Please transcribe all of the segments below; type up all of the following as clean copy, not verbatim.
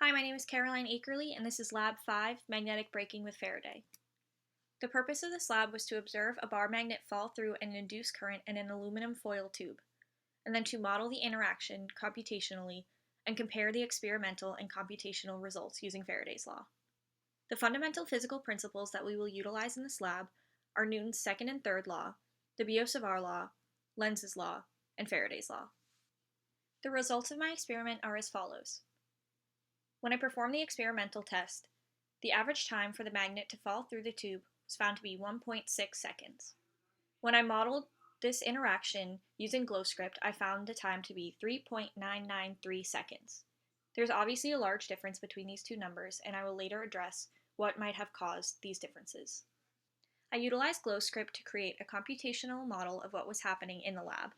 Hi, my name is Caroline Akerley, and this is Lab 5, Magnetic Braking with Faraday. The purpose of this lab was to observe a bar magnet fall through an induced current in an aluminum foil tube, and then to model the interaction computationally and compare the experimental and computational results using Faraday's law. The fundamental physical principles that we will utilize in this lab are Newton's second and third law, the Biot-Savart law, Lenz's law, and Faraday's law. The results of my experiment are as follows. When I performed the experimental test, the average time for the magnet to fall through the tube was found to be 1.6 seconds. When I modeled this interaction using GlowScript, I found the time to be 3.993 seconds. There's obviously a large difference between these two numbers, and I will later address what might have caused these differences. I utilized GlowScript to create a computational model of what was happening in the lab.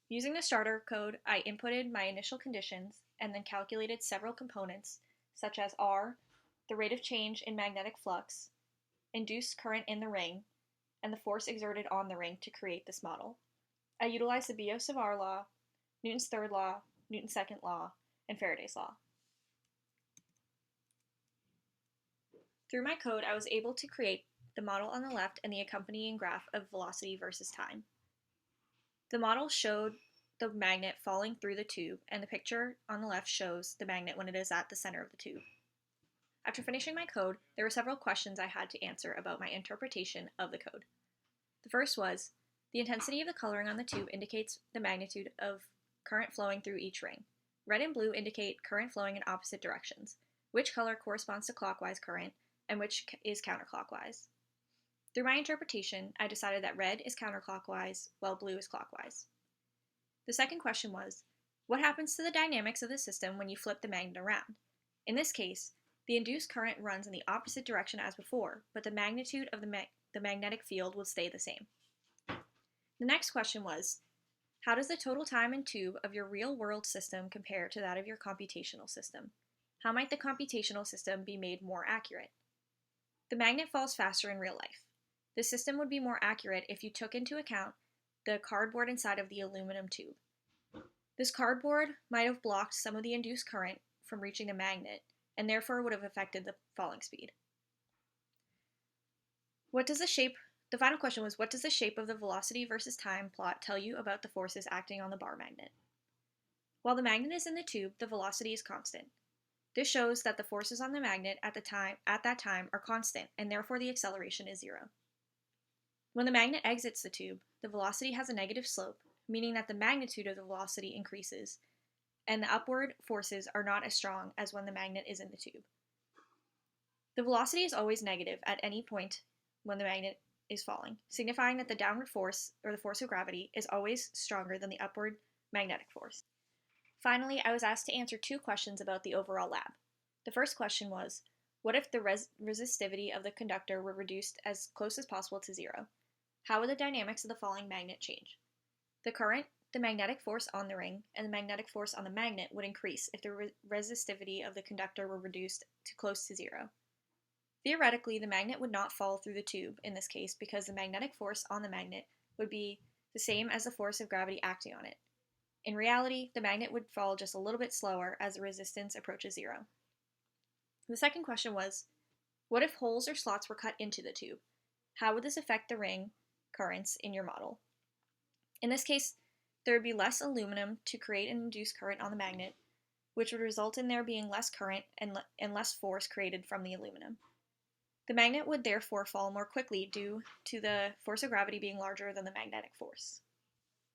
Using the starter code, I inputted my initial conditions and then calculated several components, such as R, the rate of change in magnetic flux, induced current in the ring, and the force exerted on the ring to create this model. I utilized the Biot-Savart law, Newton's third law, Newton's second law, and Faraday's law. Through my code, I was able to create the model on the left and the accompanying graph of velocity versus time. The model showed the magnet falling through the tube, and the picture on the left shows the magnet when it is at the center of the tube. After finishing my code, there were several questions I had to answer about my interpretation of the code. The first was, the intensity of the coloring on the tube indicates the magnitude of current flowing through each ring. Red and blue indicate current flowing in opposite directions. Which color corresponds to clockwise current, and which is counterclockwise? Through my interpretation, I decided that red is counterclockwise, while blue is clockwise. The second question was, what happens to the dynamics of the system when you flip the magnet around? In this case, the induced current runs in the opposite direction as before, but the magnitude of the magnetic field will stay the same. The next question was, how does the total time and tube of your real-world system compare to that of your computational system? How might the computational system be made more accurate? The magnet falls faster in real life. The system would be more accurate if you took into account the cardboard inside of the aluminum tube. This cardboard might have blocked some of the induced current from reaching the magnet, and therefore would have affected the falling speed. The final question was, what does the shape of the velocity versus time plot tell you about the forces acting on the bar magnet? While the magnet is in the tube, the velocity is constant. This shows that the forces on the magnet at that time are constant, and therefore the acceleration is zero. When the magnet exits the tube, the velocity has a negative slope, meaning that the magnitude of the velocity increases, and the upward forces are not as strong as when the magnet is in the tube. The velocity is always negative at any point when the magnet is falling, signifying that the downward force, or the force of gravity, is always stronger than the upward magnetic force. Finally, I was asked to answer two questions about the overall lab. The first question was, what if the resistivity of the conductor were reduced as close as possible to zero? How would the dynamics of the falling magnet change? The current, the magnetic force on the ring, and the magnetic force on the magnet would increase if the resistivity of the conductor were reduced to close to zero. Theoretically, the magnet would not fall through the tube in this case because the magnetic force on the magnet would be the same as the force of gravity acting on it. In reality, the magnet would fall just a little bit slower as the resistance approaches zero. The second question was, what if holes or slots were cut into the tube? How would this affect the ring currents in your model? In this case, there would be less aluminum to create an induced current on the magnet, which would result in there being less current and less force created from the aluminum. The magnet would therefore fall more quickly due to the force of gravity being larger than the magnetic force.